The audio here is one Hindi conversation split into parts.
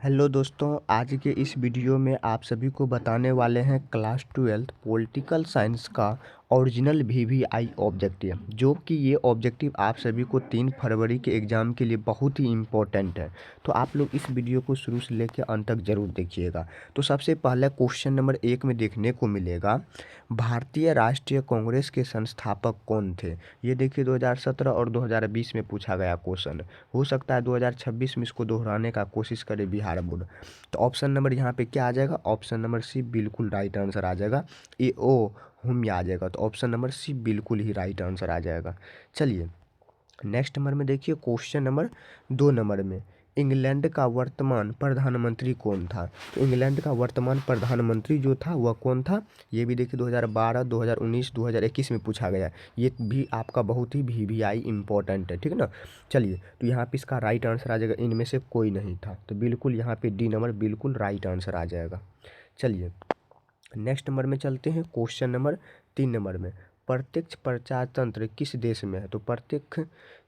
हेलो दोस्तों, आज के इस वीडियो में आप सभी को बताने वाले हैं क्लास 12 पॉलिटिकल साइंस का ओरिजिनल वीवीआई ऑब्जेक्टिव, जो कि ये ऑब्जेक्टिव आप सभी को 3 फरवरी के एग्ज़ाम के लिए बहुत ही इम्पोर्टेंट है। तो आप लोग इस वीडियो को शुरू से लेकर अंत तक ज़रूर देखिएगा। तो सबसे पहले क्वेश्चन नंबर 1 में देखने को मिलेगा, भारतीय राष्ट्रीय कांग्रेस के संस्थापक कौन थे। ये देखिए 2017 और 2020 में पूछा गया क्वेश्चन, हो सकता है 2026 में इसको दोहराने का कोशिश करे बिहार बोर्ड। तो ऑप्शन नंबर यहाँ पे क्या आ जाएगा, ऑप्शन नंबर सी बिल्कुल राइट आंसर आ जाएगा। ए ओ हम आ जाएगा, तो ऑप्शन नंबर सी बिल्कुल ही राइट आंसर आ जाएगा। चलिए नेक्स्ट नंबर में देखिए, क्वेश्चन नंबर 2 नंबर में, इंग्लैंड का वर्तमान प्रधानमंत्री कौन था। तो इंग्लैंड का वर्तमान प्रधानमंत्री जो था वह कौन था, ये भी देखिए 2012, 2019, 2021 में पूछा गया। ये भी आपका बहुत ही वीवीआई इंपॉर्टेंट है, ठीक है ना। चलिए, तो यहाँ पे इसका राइट आंसर आ जाएगा, इनमें से कोई नहीं था, तो बिल्कुल यहाँ पे डी नंबर बिल्कुल राइट आंसर आ जाएगा। चलिए नेक्स्ट नंबर में चलते हैं, क्वेश्चन नंबर 3 नंबर में, प्रत्यक्ष प्रजातंत्र किस देश में है। तो प्रत्यक्ष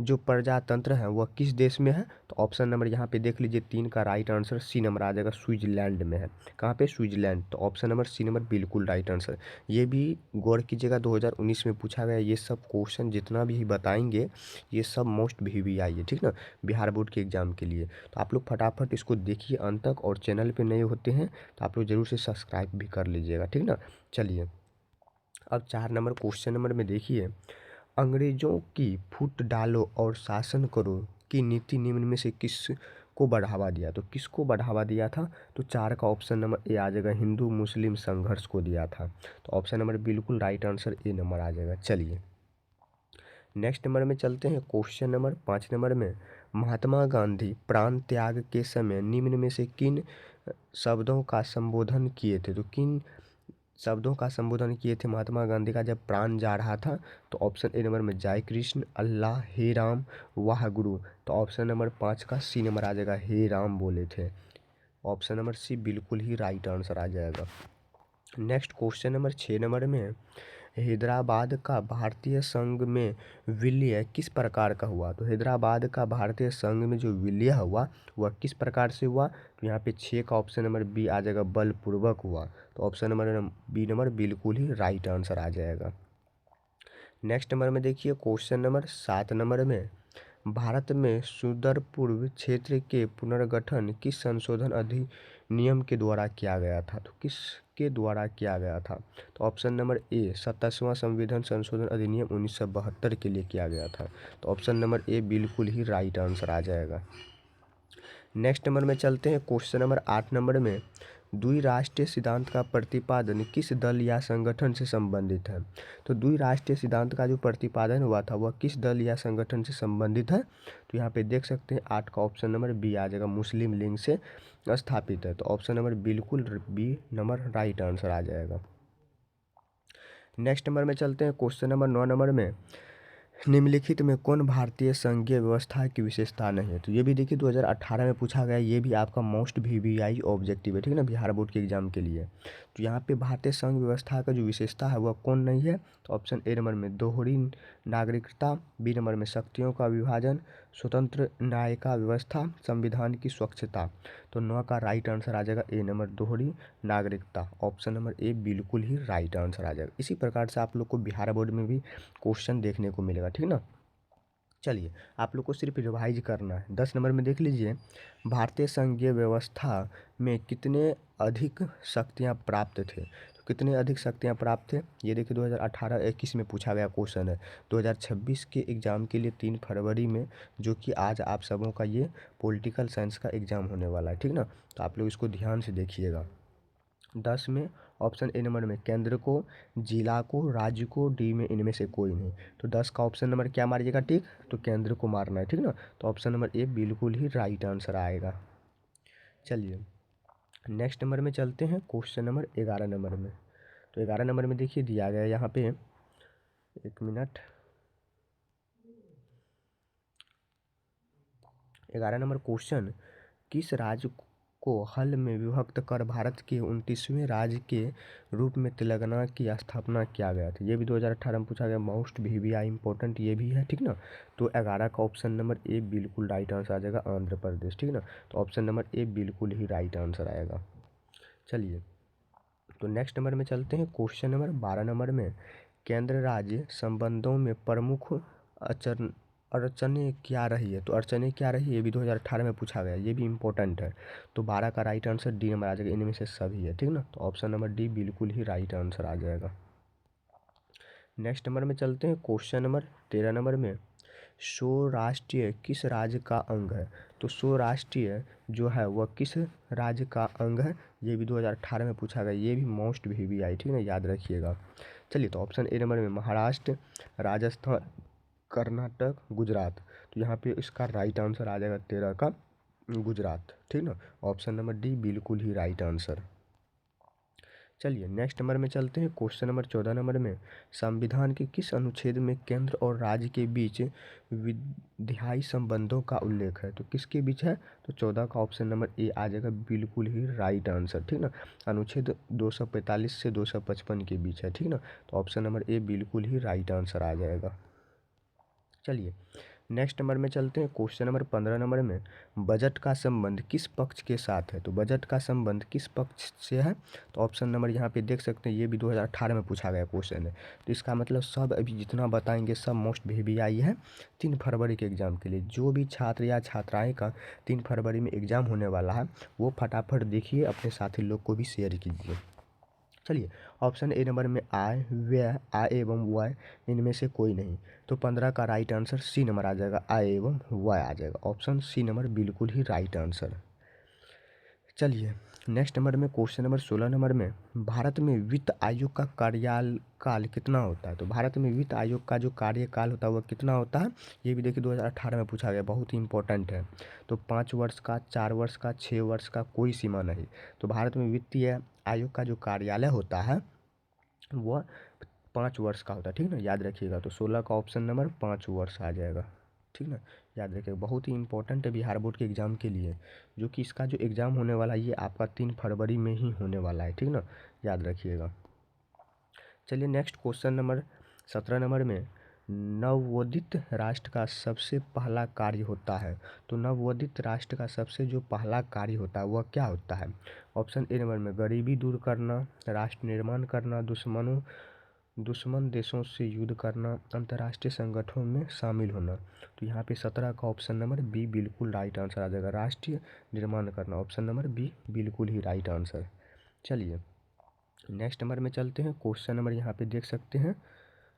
जो प्रजातंत्र है वह किस देश में है, तो ऑप्शन नंबर यहाँ पे देख लीजिए 3 का राइट आंसर सी नंबर आ जाएगा, स्विट्जरलैंड में है। कहाँ पे, स्विट्जरलैंड, तो ऑप्शन नंबर सी नंबर बिल्कुल राइट आंसर। ये भी गौर कीजिएगा 2019 में पूछा गया, ये सब क्वेश्चन जितना भी बताएंगे ये सब मोस्ट वीवीआई है, ठीक ना, बिहार बोर्ड के एग्जाम के लिए। तो आप लोग फटाफट इसको देखिए अंत तक, और चैनल पर नए होते हैं तो आप लोग ज़रूर से सब्सक्राइब भी कर लीजिएगा, ठीक ना। चलिए अब 4 नंबर क्वेश्चन नंबर में देखिए, अंग्रेजों की फूट डालो और शासन करो की नीति निम्न में से किस को बढ़ावा दिया। तो किसको बढ़ावा दिया था, तो 4 का ऑप्शन नंबर ए आ जाएगा, हिंदू मुस्लिम संघर्ष को दिया था। तो ऑप्शन नंबर बिल्कुल राइट आंसर ए नंबर आ जाएगा। चलिए नेक्स्ट नंबर में चलते हैं, क्वेश्चन नंबर 5 नंबर में, महात्मा गांधी प्राण त्याग के समय निम्न में से किन शब्दों का संबोधन किए थे। तो किन शब्दों का संबोधन किए थे महात्मा गांधी का जब प्राण जा रहा था, तो ऑप्शन ए नंबर में जय कृष्ण, अल्लाह, हे राम, वाह गुरु। तो ऑप्शन नंबर 5 का सी नंबर आ जाएगा, हे राम बोले थे। ऑप्शन नंबर सी बिल्कुल ही राइट आंसर आ जाएगा। नेक्स्ट क्वेश्चन नंबर 6 नंबर में, हैदराबाद का भारतीय संघ में विलय किस प्रकार का हुआ। तो हैदराबाद का भारतीय संघ में जो विलय हुआ वह किस प्रकार से हुआ, तो यहाँ पे 6 का ऑप्शन नंबर बी आ जाएगा, बलपूर्वक हुआ। तो ऑप्शन नंबर बी नंबर बिल्कुल ही राइट आंसर आ जाएगा। नेक्स्ट नंबर में देखिए, क्वेश्चन नंबर 7 नंबर में, भारत में सुदूर पूर्व क्षेत्र के पुनर्गठन किस संशोधन अधिनियम के द्वारा किया गया था। तो किसके द्वारा किया गया था, तो ऑप्शन नंबर ए 27वां संविधान संशोधन अधिनियम 1972 के लिए किया गया था। तो ऑप्शन नंबर ए बिल्कुल ही राइट आंसर आ जाएगा। नेक्स्ट नंबर में चलते हैं, क्वेश्चन नंबर 8 नंबर में, द्विराष्ट्रीय सिद्धांत का प्रतिपादन किस दल या संगठन से संबंधित है। तो द्विराष्ट्रीय सिद्धांत का जो प्रतिपादन हुआ था वह किस दल या संगठन से संबंधित है, तो यहाँ पे देख सकते हैं 8 का ऑप्शन नंबर बी आ जाएगा, मुस्लिम लीग से स्थापित है। तो ऑप्शन नंबर बिल्कुल बी नंबर राइट आंसर आ जाएगा। नेक्स्ट नंबर में चलते हैं, क्वेश्चन नंबर 9 नंबर में, निम्नलिखित में कौन भारतीय संघीय व्यवस्था की विशेषता नहीं है। तो ये भी देखिए 2018 में पूछा गया, ये भी आपका मोस्ट वीवीआई ऑब्जेक्टिव है, ठीक है ना, बिहार बोर्ड के एग्जाम के लिए। तो यहाँ पे भारतीय संघ व्यवस्था का जो विशेषता है वह कौन नहीं है, तो ऑप्शन ए नंबर में दोहरी नागरिकता, बी नंबर में शक्तियों का विभाजन, स्वतंत्र न्यायिका व्यवस्था, संविधान की स्वच्छता। तो 9 का राइट आंसर आ जाएगा ए नंबर, दोहरी नागरिकता। ऑप्शन नंबर ए बिल्कुल ही राइट आंसर आ जाएगा। इसी प्रकार से आप लोग को बिहार बोर्ड में भी क्वेश्चन देखने को मिलेगा, ठीक ना। चलिए आप लोग को सिर्फ रिवाइज करना है। 10 नंबर में देख लीजिए, भारतीय संघीय व्यवस्था में कितने अधिक शक्तियाँ प्राप्त थे। तो कितने अधिक शक्तियाँ प्राप्त थे, ये देखिए 2018-21 में पूछा गया क्वेश्चन है। 2026 के एग्ज़ाम के लिए 3 फरवरी में, जो कि आज आप सबों का ये पॉलिटिकल साइंस का एग्ज़ाम होने वाला है, ठीक ना। तो आप लोग इसको ध्यान से देखिएगा। 10 में ऑप्शन ए नंबर में केंद्र को, जिला को, राज्य को, डी में इनमें से कोई नहीं। तो 10 का ऑप्शन नंबर क्या मारिएगा, ठीक, तो केंद्र को मारना है, ठीक ना। तो ऑप्शन नंबर ए बिल्कुल ही राइट आंसर आएगा। चलिए नेक्स्ट नंबर में चलते हैं, क्वेश्चन नंबर 11 नंबर में। तो 11 नंबर में देखिए दिया गया यहाँ पे, एक मिनट, 11 नंबर क्वेश्चन, किस राज्य को हल में विभक्त कर भारत के 29वें राज्य के रूप में तेलंगाना की स्थापना किया गया था। ये भी 2018 में पूछा गया, मोस्ट VVI इंपॉर्टेंट ये भी है, ठीक ना। तो 11 का ऑप्शन नंबर ए बिल्कुल राइट आंसर आ जाएगा, आंध्र प्रदेश, ठीक ना। तो ऑप्शन नंबर ए बिल्कुल ही राइट आंसर आएगा। चलिए तो नेक्स्ट नंबर में चलते हैं। क्वेश्चन नंबर 12 नंबर में, केंद्र राज्य संबंधों में प्रमुख अड़चनें क्या रही है? तो अड़चनें क्या रही है, ये भी 2018 में पूछा गया, ये भी इंपॉर्टेंट है। तो 12 का राइट आंसर डी नंबर आ जाएगा, इनमें से सभी है, ठीक ना। तो ऑप्शन नंबर डी बिल्कुल ही राइट आंसर आ जाएगा। नेक्स्ट नंबर में चलते हैं। क्वेश्चन नंबर 13 नंबर में, सौराष्ट्र किस राज्य का अंग है? तो सौराष्ट्र जो है वह किस राज्य का अंग है? ये भी 2018 में पूछा गया, ये भी मोस्ट VVI, ठीक है, याद रखिएगा। चलिए तो ऑप्शन ए नंबर में महाराष्ट्र, राजस्थान, कर्नाटक, गुजरात। तो यहाँ पे इसका राइट आंसर आ जाएगा 13 का गुजरात, ठीक ना। ऑप्शन नंबर डी बिल्कुल ही राइट आंसर। चलिए नेक्स्ट नंबर में चलते हैं। क्वेश्चन नंबर 14 नंबर में, संविधान के किस अनुच्छेद में केंद्र और राज्य के बीच विधायी संबंधों का उल्लेख है? तो किसके बीच है? तो 14 का ऑप्शन नंबर ए आ जाएगा, बिल्कुल ही राइट आंसर, ठीक ना। अनुच्छेद 245 से 255 के बीच है, ठीक ना। तो ऑप्शन नंबर ए बिल्कुल ही राइट आंसर आ जाएगा। चलिए नेक्स्ट नंबर में चलते हैं। क्वेश्चन नंबर 15 नंबर में, बजट का संबंध किस पक्ष के साथ है? तो बजट का संबंध किस पक्ष से है? तो ऑप्शन नंबर यहाँ पे देख सकते हैं, ये भी 2018 में पूछा गया क्वेश्चन है। तो इसका मतलब सब अभी जितना बताएंगे सब मोस्ट VVI है 3 फरवरी के एग्ज़ाम के लिए। जो भी छात्र या छात्राएँ का 3 फरवरी में एग्ज़ाम होने वाला है वो फटाफट देखिए, अपने साथी लोग को भी शेयर कीजिए। चलिए ऑप्शन ए नंबर में आय, व्यय, आय एवं व्यय, इनमें से कोई नहीं। तो 15 का राइट आंसर सी नंबर आ जाएगा, आय एवं व्यय आ जाएगा। ऑप्शन सी नंबर बिल्कुल ही राइट आंसर। चलिए नेक्स्ट नंबर में, क्वेश्चन नंबर 16 नंबर में, भारत में वित्त आयोग का कार्यकाल कितना होता है? तो भारत में वित्त आयोग का जो कार्यकाल होता है वह कितना होता है? ये भी देखिए 2018 में पूछा गया, बहुत ही इंपॉर्टेंट है। तो 5 वर्ष का, 4 वर्ष का, 6 वर्ष का, कोई सीमा नहीं। तो भारत में वित्तीय आयोग का जो कार्यालय होता है वह 5 वर्ष का होता है, ठीक ना, याद रखिएगा। तो 16 का ऑप्शन नंबर 5 वर्ष आ जाएगा, ठीक ना, याद रखिएगा। बहुत ही इंपॉर्टेंट है बिहार बोर्ड के एग्ज़ाम के लिए, जो कि इसका जो एग्ज़ाम होने वाला है ये आपका 3 फरवरी में ही होने वाला है, ठीक ना, याद रखिएगा। चलिए नेक्स्ट क्वेश्चन नंबर 17 नंबर में, नवोदित राष्ट्र का सबसे पहला कार्य होता है? तो नवोदित राष्ट्र का सबसे जो पहला कार्य होता है वह क्या होता है? ऑप्शन ए नंबर में, गरीबी दूर करना, राष्ट्र निर्माण करना, दुश्मन देशों से युद्ध करना, अंतर्राष्ट्रीय संगठनों में शामिल होना। तो यहाँ पे 17 का ऑप्शन नंबर बी बिल्कुल राइट आंसर आ जाएगा, राष्ट्रीय निर्माण करना। ऑप्शन नंबर बी बिल्कुल ही राइट आंसर। चलिए नेक्स्ट नंबर में चलते हैं। क्वेश्चन नंबर यहाँ पे देख सकते हैं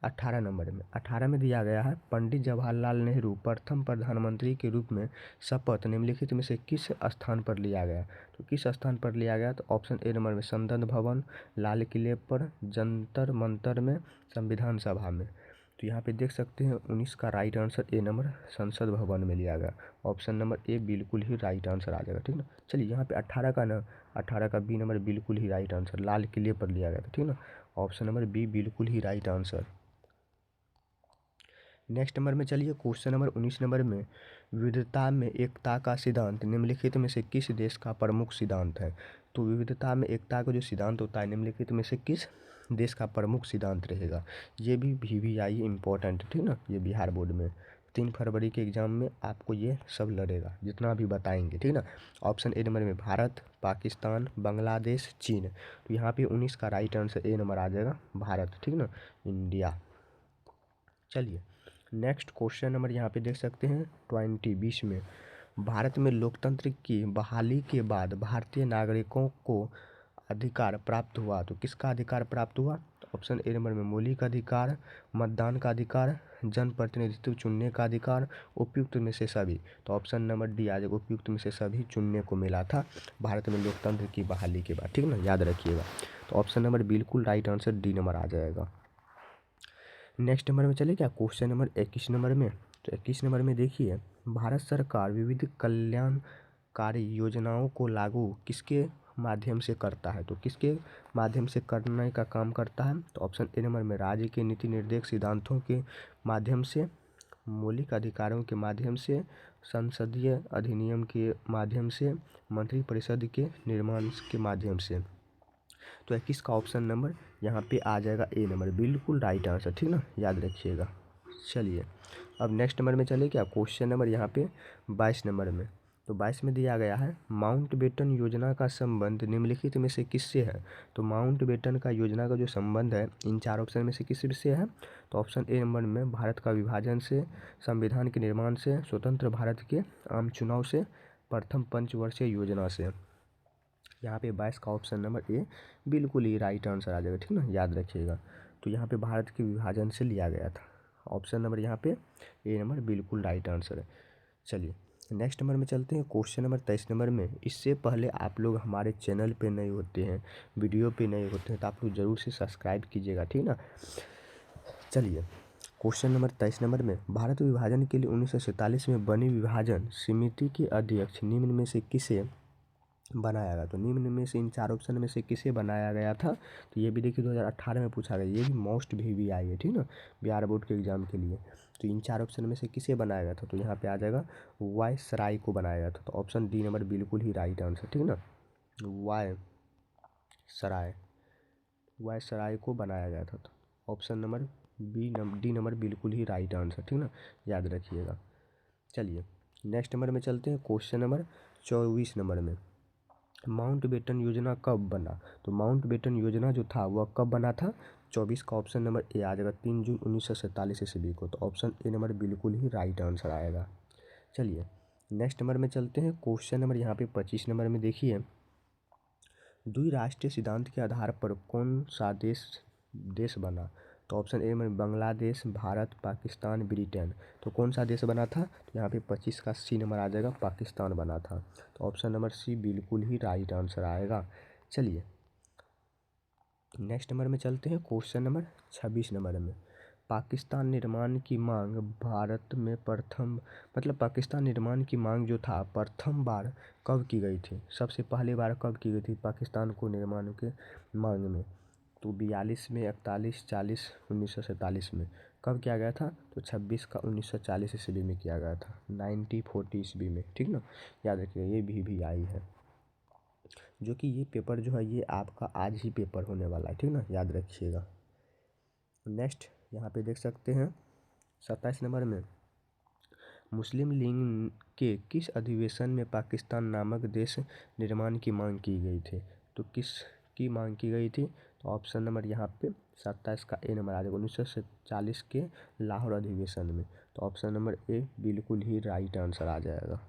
18 नंबर में, 18 में दिया गया है, पंडित जवाहरलाल नेहरू प्रथम प्रधानमंत्री के रूप में शपथ निम्नलिखित में से किस स्थान पर लिया गया? तो किस स्थान पर लिया गया? तो ऑप्शन ए नंबर में, संसद भवन, लाल किले पर, जंतर मंतर में, संविधान सभा में। तो यहाँ पे देख सकते हैं 19 का राइट आंसर ए नंबर संसद भवन में लिया गया। ऑप्शन नंबर ए बिल्कुल ही राइट आंसर आ जाएगा, ठीक ना। चलिए यहाँ पे 18 का ना, 18 का बी नंबर बिल्कुल ही राइट आंसर, लाल किले पर लिया गया था, ठीक ना। ऑप्शन नंबर बी बिल्कुल ही राइट आंसर। नेक्स्ट नंबर में चलिए क्वेश्चन नंबर 19 नंबर में, विविधता में एकता का सिद्धांत निम्नलिखित में से किस देश का प्रमुख सिद्धांत है? तो विविधता में एकता का जो सिद्धांत होता है निम्नलिखित में से किस देश का प्रमुख सिद्धांत रहेगा? ये भी VVI इंपॉर्टेंट, ठीक ना, ये बिहार बोर्ड में 3 फरवरी के एग्ज़ाम में आपको ये सब लड़ेगा जितना भी बताएंगे, ठीक ना। ऑप्शन ए नंबर में, भारत, पाकिस्तान, बांग्लादेश, चीन। तो यहाँ पे 19 का राइट आंसर ए नंबर आ जाएगा, भारत, ठीक ना, इंडिया। चलिए नेक्स्ट क्वेश्चन नंबर यहाँ पे देख सकते हैं 20 में, भारत में लोकतंत्र की बहाली के बाद भारतीय नागरिकों को अधिकार प्राप्त हुआ। तो किसका अधिकार प्राप्त हुआ? तो ऑप्शन ए नंबर में, मौलिक अधिकार, मतदान का अधिकार, जन प्रतिनिधित्व चुनने का अधिकार, उपयुक्त में से सभी। तो ऑप्शन नंबर डी आ जाएगा, उपयुक्त में से सभी चुनने को मिला था भारत में लोकतंत्र की बहाली के बाद, ठीक ना, याद रखिएगा। तो ऑप्शन नंबर बिल्कुल राइट आंसर डी नंबर आ जाएगा। नेक्स्ट नंबर में चले क्या, क्वेश्चन नंबर 21 नंबर में। तो 21 नंबर में देखिए, भारत सरकार विविध कल्याणकारी योजनाओं को लागू किसके माध्यम से करता है? तो किसके माध्यम से करने का काम करता है? तो ऑप्शन ए नंबर में, राज्य के नीति निर्देश सिद्धांतों के माध्यम से, मौलिक अधिकारों के माध्यम से, संसदीय अधिनियम के माध्यम से, मंत्रिपरिषद के निर्माण के माध्यम से। तो 21 का ऑप्शन नंबर यहाँ पे आ जाएगा ए नंबर, बिल्कुल राइट आंसर, ठीक ना, याद रखिएगा। चलिए अब नेक्स्ट नंबर में चले क्या, क्वेश्चन नंबर यहाँ पे 22 नंबर में। तो 22 में दिया गया है, माउंटबेटन योजना का संबंध निम्नलिखित में से किससे है। तो माउंटबेटन का योजना का जो संबंध है इन चार ऑप्शन में से किससे है। तो ऑप्शन ए नंबर में भारत का विभाजन से, संविधान के निर्माण से, स्वतंत्र भारत के आम चुनाव से, प्रथम पंचवर्षीय योजना से। यहाँ पे 22 का ऑप्शन नंबर ए बिल्कुल ही राइट आंसर आ जाएगा, ठीक ना, याद रखिएगा। तो यहाँ पे भारत के विभाजन से लिया गया था। ऑप्शन नंबर यहाँ पे ए नंबर बिल्कुल राइट आंसर है। चलिए नेक्स्ट नंबर में चलते हैं, क्वेश्चन नंबर 23 नंबर में। इससे पहले आप लोग हमारे चैनल पे नए होते हैं, वीडियो पे नए होते हैं, तो आप लोग ज़रूर से सब्सक्राइब कीजिएगा, ठीक ना। चलिए क्वेश्चन नंबर 23 नंबर में, भारत विभाजन के लिए 1947 में बनी विभाजन समिति के अध्यक्ष निम्न में से किसे बनाया गया। तो निम्न में से इन चार ऑप्शन में से किसे बनाया गया था। तो ये भी देखिए 2018 में पूछा गया, ये भी मोस्ट भी आई है, ठीक ना, बिहार बोर्ड के एग्जाम के लिए। तो इन चार ऑप्शन में से किसे बनाया गया था। तो यहाँ पे आ जाएगा वायसराय को बनाया गया था। तो ऑप्शन डी नंबर बिल्कुल ही राइट आंसर, ठीक ना, वायसराय को बनाया गया था। तो ऑप्शन नंबर डी नंबर बिल्कुल ही राइट आंसर, ठीक ना, याद रखिएगा। चलिए नेक्स्ट नंबर में चलते हैं, क्वेश्चन नंबर 24 नंबर में। माउंटबेटन योजना कब बना। तो माउंटबेटन योजना जो था वह कब बना था। 24 का ऑप्शन नंबर ए आ जाएगा 3 जून 1947 ईस्वी को। तो ऑप्शन ए नंबर बिल्कुल ही राइट आंसर आएगा। चलिए नेक्स्ट नंबर में चलते हैं, क्वेश्चन नंबर यहाँ पे 25 नंबर में देखिए, द्विराष्ट्रीय सिद्धांत के आधार पर कौन सा देश बना। तो ऑप्शन ए में बांग्लादेश, भारत, पाकिस्तान, ब्रिटेन। तो कौन सा देश बना था। तो यहाँ पे 25 का सी नंबर आ जाएगा, पाकिस्तान बना था। तो ऑप्शन नंबर सी बिल्कुल ही राइट आंसर आएगा। चलिए नेक्स्ट नंबर में चलते हैं, क्वेश्चन नंबर 26 नंबर में। पाकिस्तान निर्माण की मांग भारत में प्रथम, मतलब पाकिस्तान निर्माण की मांग जो था प्रथम बार कब की गई थी। सबसे पहली बार कब की गई थी पाकिस्तान को निर्माण के मांग में। तो 42 में, 41, 40, 1947 में। कब किया गया था। तो 26 का 1940 ईस्वी में किया गया था, 1940 ईस्वी में, ठीक ना, याद रखिएगा। ये भी आई है, जो कि ये पेपर जो है ये आपका आज ही पेपर होने वाला है, ठीक ना, याद रखिएगा। नेक्स्ट यहाँ पे देख सकते हैं 27 नंबर में, मुस्लिम लीग के किस अधिवेशन में पाकिस्तान नामक देश निर्माण की मांग की गई थी। तो किस की मांग की गई थी। तो ऑप्शन नंबर यहाँ पे 27 का ए नंबर आ जाएगा, 1940 के लाहौर अधिवेशन में। तो ऑप्शन नंबर ए बिल्कुल ही राइट आंसर आ जाएगा।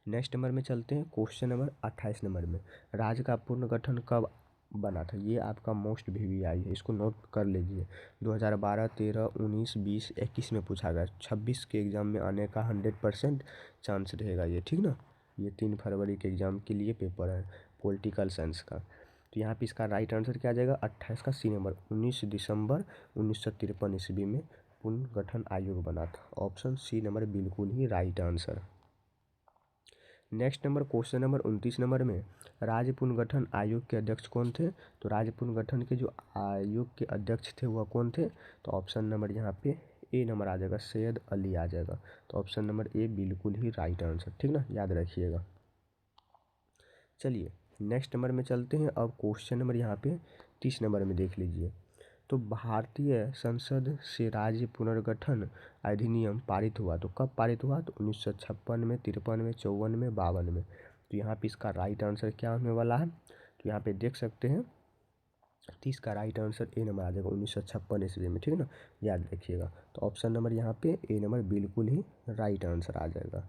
नेक्स्ट नंबर में चलते हैं, क्वेश्चन नंबर 28 नंबर में, राज्य का पुनर्गठन कब बना था। ये आपका मोस्ट VVI है, इसको नोट कर लीजिए। 2012, 13, 19, 20, 21 में पूछा गया। 26 के एग्ज़ाम में आने का 100% चांस रहेगा ये, ठीक ना। ये 3 फरवरी के एग्ज़ाम के लिए पेपर है पॉलिटिकल साइंस का। तो यहाँ पे इसका राइट आंसर क्या आ जाएगा, 28 का सी नंबर, 19 दिसंबर 1953 ईस्वी में पुनर्गठन आयोग बना था। ऑप्शन सी नंबर बिल्कुल ही right answer. Next number, question number 29 number में, राज्य पुनर्गठन आयोग के अध्यक्ष कौन थे। तो राज्य पुनर्गठन के जो आयोग के अध्यक्ष थे वह कौन थे। तो ऑप्शन नंबर यहाँ पे ए नंबर आ जाएगा, सैयद अली आ जाएगा। तो ऑप्शन नंबर ए बिल्कुल ही राइट आंसर, ठीक ना, याद रखिएगा। चलिए नेक्स्ट नंबर में चलते हैं, अब क्वेश्चन नंबर यहाँ पे 30 नंबर में देख लीजिए। तो भारतीय संसद से राज्य पुनर्गठन अधिनियम पारित हुआ। तो कब पारित हुआ। तो 1956 में, 53 में, 54 में, 52 में। तो यहाँ पे इसका राइट आंसर क्या होने वाला है। तो यहाँ पे देख सकते हैं 30 का राइट आंसर ए नंबर आ जाएगा, 1956 ईस्वी में, ठीक है ना, याद रखिएगा। तो ऑप्शन नंबर यहाँ पे ए नंबर बिल्कुल ही राइट आंसर आ जाएगा।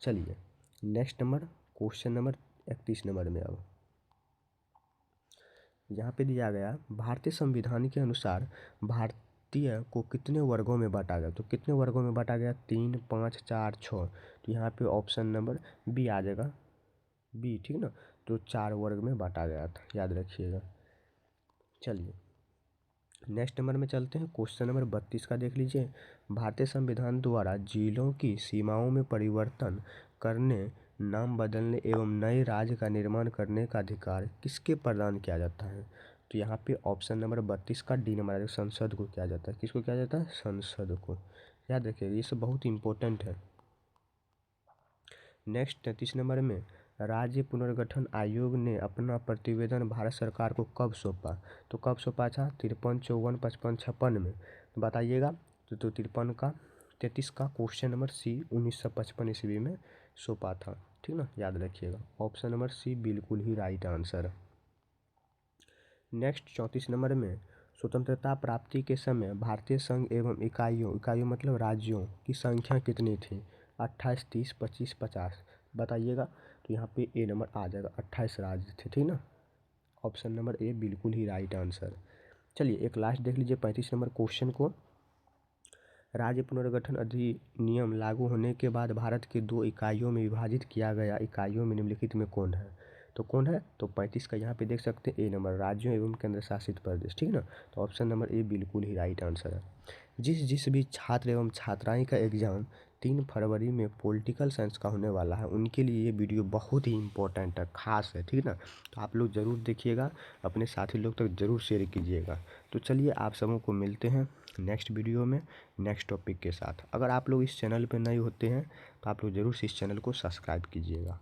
चलिए next number, question number 31 number में। अब यहाँ पे दिया गया, भारतीय संविधान के अनुसार भारतीय को कितने वर्गों में बांटा गया। तो कितने वर्गों में बांटा गया, 3, 5, 4, 6। तो यहाँ पे ऑप्शन नंबर बी आ जाएगा, बी, ठीक ना। तो 4 वर्ग में बांटा गया था, याद रखिएगा। चलिए नेक्स्ट नंबर में चलते हैं, क्वेश्चन नंबर 32 का देख लीजिए। भारतीय संविधान द्वारा जिलों की सीमाओं में परिवर्तन करने, नाम बदलने एवं नए राज्य का निर्माण करने का अधिकार किसके प्रदान किया जाता है। तो यहाँ पे ऑप्शन नंबर 32 का डी नंबर आ जाएगा, संसद को किया जाता है। किसको किया जाता है, संसद को, याद रखिएगा। ये सब बहुत इंपॉर्टेंट है, नेक्स्ट 33 नंबर में राज्य पुनर्गठन आयोग ने अपना प्रतिवेदन भारत सरकार को कब सौंपा? तो कब सौंपा था? 53, 54, 55, 56 में। तो बताइएगा। तो 53 का 33 का क्वेश्चन नंबर सी 1955 ईस्वी में सौंपा था। ठीक ना, याद रखिएगा। ऑप्शन नंबर सी बिल्कुल ही राइट आंसर। नेक्स्ट 34 नंबर में स्वतंत्रता प्राप्ति के समय भारतीय संघ एवं इकाइयों मतलब राज्यों की संख्या कितनी थी? 28, 30, 25, 50। बताइएगा। तो यहाँ पे ए नंबर आ जाएगा, 28 राज्य थे। ठीक ना, ऑप्शन नंबर ए बिल्कुल ही राइट आंसर। चलिए एक लास्ट देख लीजिए 35 नंबर क्वेश्चन को। राज्य पुनर्गठन अधिनियम लागू होने के बाद भारत के 2 इकाइयों में विभाजित किया गया इकाइयों में निम्नलिखित में कौन है? तो कौन है? तो 35 का यहाँ पे देख सकते हैं ए नंबर, राज्यों एवं केंद्र शासित प्रदेश। ठीक ना, तो ऑप्शन नंबर ए बिल्कुल ही राइट आंसर है। जिस भी छात्र एवं छात्राएं का एग्जाम 3 फरवरी में पॉलिटिकल साइंस का होने वाला है, उनके लिए ये वीडियो बहुत ही इंपॉर्टेंट है, खास है। ठीक ना, तो आप लोग ज़रूर देखिएगा, अपने साथी लोग तक ज़रूर शेयर कीजिएगा। तो चलिए आप सबों को मिलते हैं नेक्स्ट वीडियो में नेक्स्ट टॉपिक के साथ। अगर आप लोग इस चैनल पर नए होते हैं तो आप लोग ज़रूर से इस चैनल को सब्सक्राइब कीजिएगा।